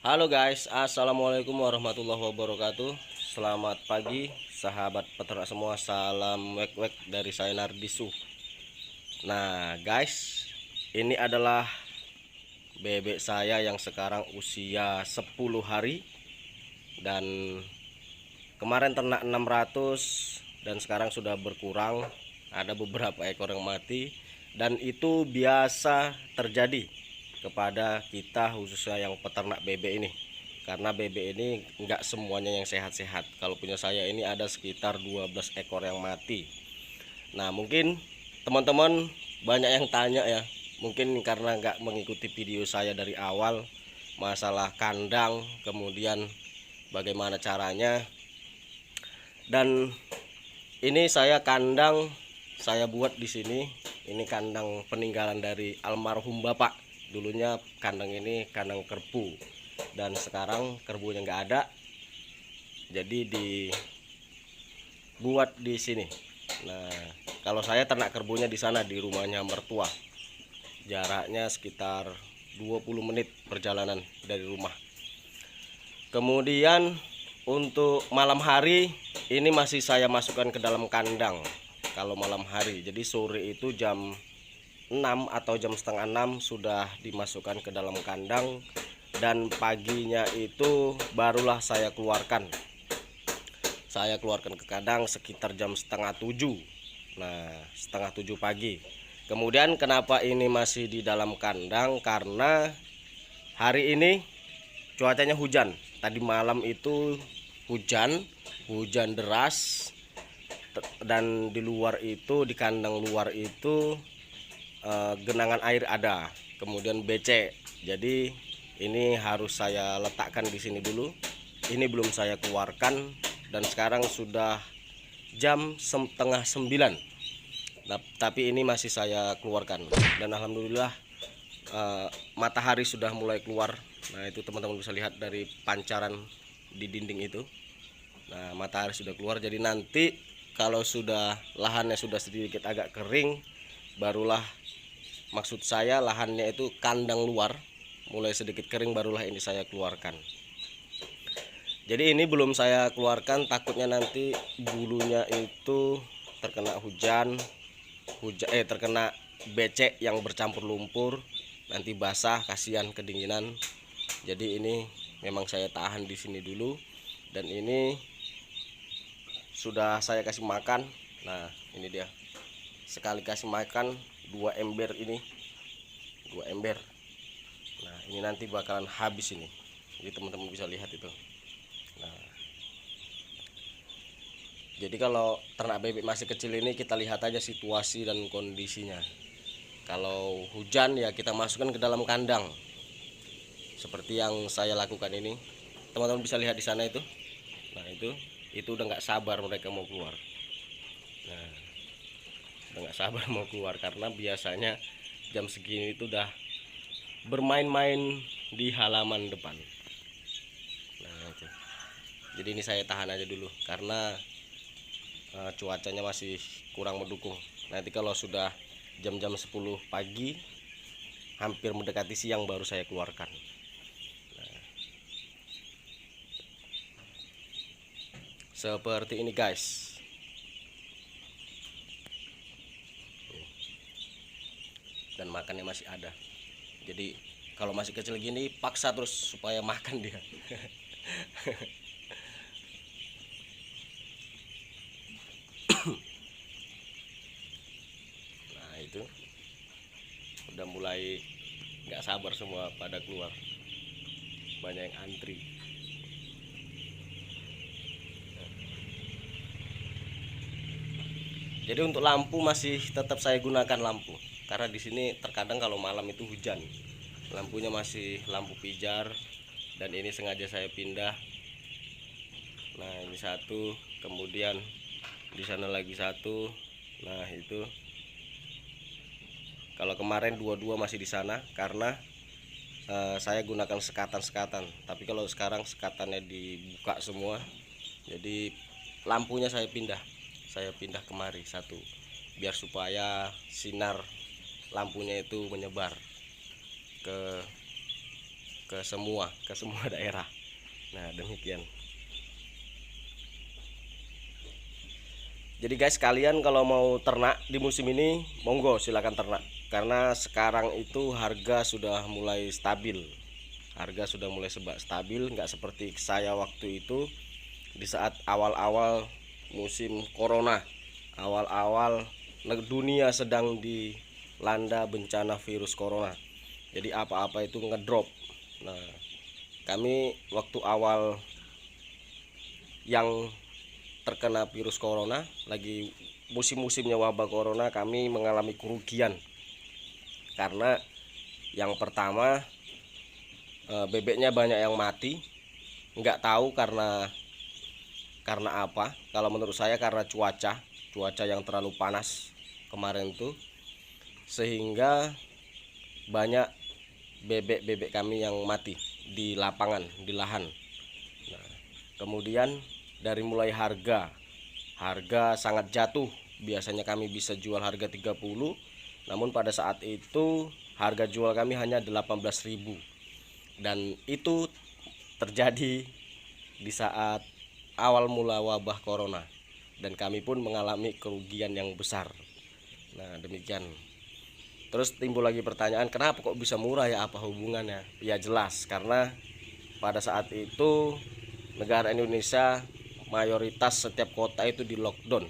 Halo guys, assalamualaikum warahmatullahi wabarakatuh. Selamat pagi, sahabat peternak semua. Salam wek-wek dari saya Nardisu. Nah guys, ini adalah bebek saya yang sekarang usia 10 hari. Dan kemarin ternak 600 dan sekarang sudah berkurang. Ada beberapa ekor yang mati. Dan itu biasa terjadi kepada kita khususnya yang peternak bebek ini, karena bebek ini enggak semuanya yang sehat-sehat. Kalau punya saya ini ada sekitar 12 ekor yang mati. Nah mungkin teman-teman banyak yang tanya ya, mungkin karena enggak mengikuti video saya dari awal masalah kandang, kemudian bagaimana caranya. Dan ini saya buat di sini. Ini kandang peninggalan dari almarhum bapak. Dulunya kandang ini kandang kerbu, dan sekarang kerbunya nggak ada, jadi dibuat di sini. Nah kalau saya ternak kerbunya di sana di rumahnya mertua, jaraknya sekitar 20 menit perjalanan dari rumah. Kemudian untuk malam hari ini masih saya masukkan ke dalam kandang. Kalau malam hari, jadi sore itu jam 6 atau jam setengah 6 sudah dimasukkan ke dalam kandang, dan paginya itu barulah saya keluarkan ke kandang sekitar jam setengah 7. Nah setengah 7 pagi. Kemudian kenapa ini masih di dalam kandang, karena hari ini cuacanya hujan. Tadi malam itu hujan deras, dan di luar itu, di kandang luar itu genangan air ada, kemudian becek. Jadi ini harus saya letakkan di sini dulu. Ini belum saya keluarkan, dan sekarang sudah jam setengah 9. Tapi ini masih saya keluarkan, dan alhamdulillah matahari sudah mulai keluar. Nah itu teman-teman bisa lihat dari pancaran di dinding itu. Nah matahari sudah keluar, jadi nanti kalau sudah lahannya sudah sedikit agak kering, barulah, maksud saya lahannya itu kandang luar mulai sedikit kering, barulah ini saya keluarkan. Jadi ini belum saya keluarkan, takutnya nanti bulunya itu terkena terkena becek yang bercampur lumpur, nanti basah, kasihan kedinginan. Jadi ini memang saya tahan di sini dulu. Dan ini sudah saya kasih makan. Nah ini dia, sekali kasih makan 2 ember ini, 2 ember. Nah ini nanti bakalan habis ini, jadi teman-teman bisa lihat itu. Nah jadi kalau ternak bebek masih kecil ini kita lihat aja situasi dan kondisinya. Kalau hujan ya kita masukkan ke dalam kandang seperti yang saya lakukan ini. Teman-teman bisa lihat di sana itu. Nah itu udah nggak sabar mereka mau keluar. Nah udah nggak sabar mau keluar, karena biasanya jam segini itu udah bermain-main di halaman depan. Nah itu. Jadi ini saya tahan aja dulu karena cuacanya masih kurang mendukung. Nanti kalau sudah jam-jam 10 pagi, hampir mendekati siang, baru saya keluarkan. Nah, seperti ini guys. Dan makannya masih ada. Jadi kalau masih kecil gini paksa terus supaya makan dia. Nah itu udah mulai nggak sabar semua pada keluar, banyak yang antri. Jadi untuk lampu masih tetap saya gunakan lampu, karena di sini terkadang kalau malam itu hujan. Lampunya masih lampu pijar, dan ini sengaja saya pindah. Nah ini satu, kemudian di sana lagi satu. Nah itu, kalau kemarin dua-dua masih di sana karena saya gunakan sekatan, tapi kalau sekarang sekatannya dibuka semua, jadi lampunya saya pindah kemari satu, biar supaya sinar lampunya itu menyebar ke ke semua daerah. Nah, demikian. Jadi guys, kalian kalau mau ternak di musim ini, monggo silakan ternak. Karena sekarang itu harga sudah mulai stabil. Harga sudah mulai stabil, nggak seperti saya waktu itu di saat awal-awal musim corona. Awal-awal dunia sedang dilanda bencana virus corona. Jadi apa-apa itu ngedrop. Nah, kami waktu awal yang terkena virus corona, lagi musim-musimnya wabah corona, kami mengalami kerugian. Karena yang pertama, bebeknya banyak yang mati. Nggak tahu karena apa. Kalau menurut saya karena cuaca yang terlalu panas kemarin tuh, sehingga banyak bebek kami yang mati di lapangan, di lahan. Nah, kemudian dari mulai harga sangat jatuh. Biasanya kami bisa jual harga 30, namun pada saat itu harga jual kami hanya 18.000. Dan itu terjadi di saat awal mula wabah corona, dan kami pun mengalami kerugian yang besar. Nah, demikian. Terus timbul lagi pertanyaan, kenapa kok bisa murah ya, apa hubungannya? Ya jelas, karena pada saat itu negara Indonesia mayoritas setiap kota itu di lockdown.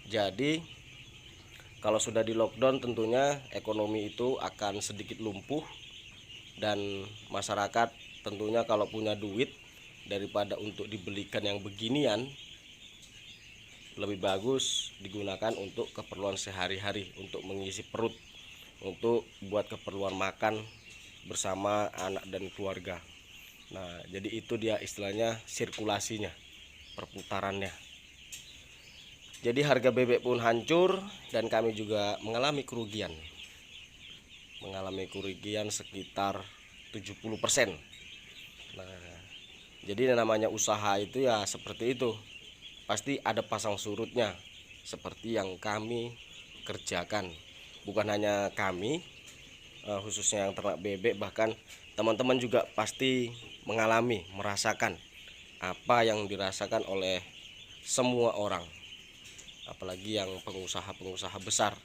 Jadi kalau sudah di lockdown, tentunya ekonomi itu akan sedikit lumpuh, dan masyarakat tentunya kalau punya duit, daripada untuk dibelikan yang beginian, lebih bagus digunakan untuk keperluan sehari-hari, untuk mengisi perut, untuk buat keperluan makan bersama anak dan keluarga. Nah, jadi itu dia istilahnya sirkulasinya, perputarannya. Jadi harga bebek pun hancur, dan kami juga mengalami kerugian sekitar 70%. Nah, jadi namanya usaha itu ya seperti itu, pasti ada pasang surutnya, seperti yang kami kerjakan. Bukan hanya kami, khususnya yang ternak bebek, bahkan teman-teman juga pasti merasakan apa yang dirasakan oleh semua orang, apalagi yang pengusaha besar.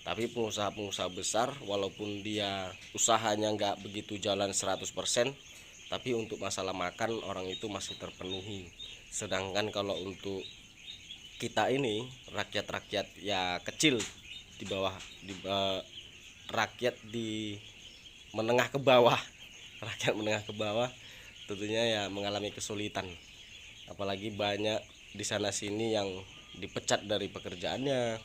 Tapi pengusaha besar, walaupun dia usahanya nggak begitu jalan 100%, tapi untuk masalah makan orang itu masih terpenuhi. Sedangkan kalau untuk kita ini rakyat ya kecil, di bawah, rakyat di menengah ke bawah rakyat menengah ke bawah, tentunya ya mengalami kesulitan. Apalagi banyak di sana sini yang dipecat dari pekerjaannya,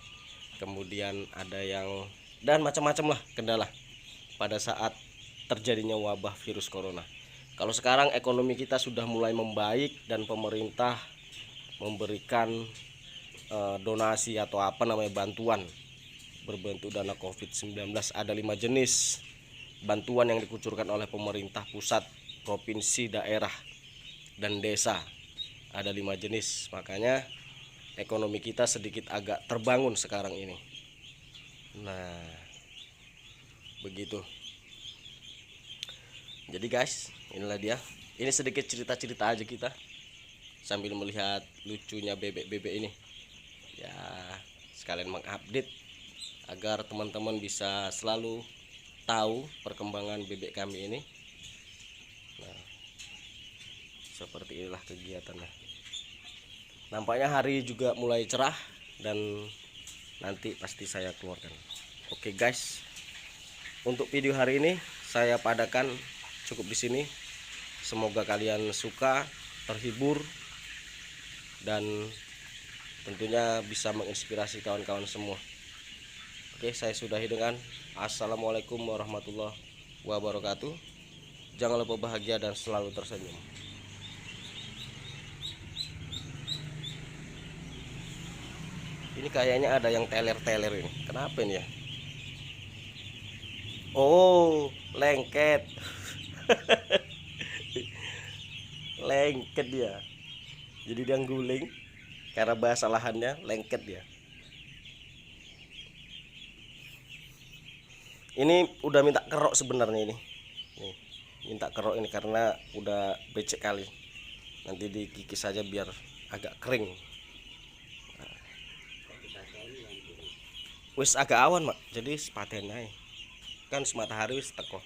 kemudian ada yang, dan macam-macam lah kendala pada saat terjadinya wabah virus corona. Kalau sekarang ekonomi kita sudah mulai membaik, dan pemerintah memberikan donasi atau apa namanya, bantuan berbentuk dana COVID-19. Ada 5 jenis bantuan yang dikucurkan oleh pemerintah pusat, provinsi, daerah, dan desa. Ada 5 jenis, makanya ekonomi kita sedikit agak terbangun sekarang ini. Nah, begitu. Jadi guys, inilah dia. Ini sedikit cerita-cerita aja kita sambil melihat lucunya bebek-bebek ini. Ya, sekalian mengupdate agar teman-teman bisa selalu tahu perkembangan bebek kami ini. Nah, seperti inilah kegiatannya. Nampaknya hari juga mulai cerah, dan nanti pasti saya keluarkan. Oke guys, untuk video hari ini saya padakan cukup di sini. Semoga kalian suka, terhibur, dan tentunya bisa menginspirasi kawan-kawan semua. Oke, saya sudahi dengan assalamualaikum warahmatullahi wabarakatuh. Jangan lupa bahagia dan selalu tersenyum. Ini kayaknya ada yang teler-teler ini. Kenapa ini ya? Oh, lengket. Lengket dia. Jadi dia guling karena bahasa lahannya lengket dia. Ini udah minta kerok sebenarnya ini. minta kerok ini karena udah becek kali. Nanti dikikis saja biar agak kering. Wis agak awan mak, jadi sepaten aja kan matahari wis teko.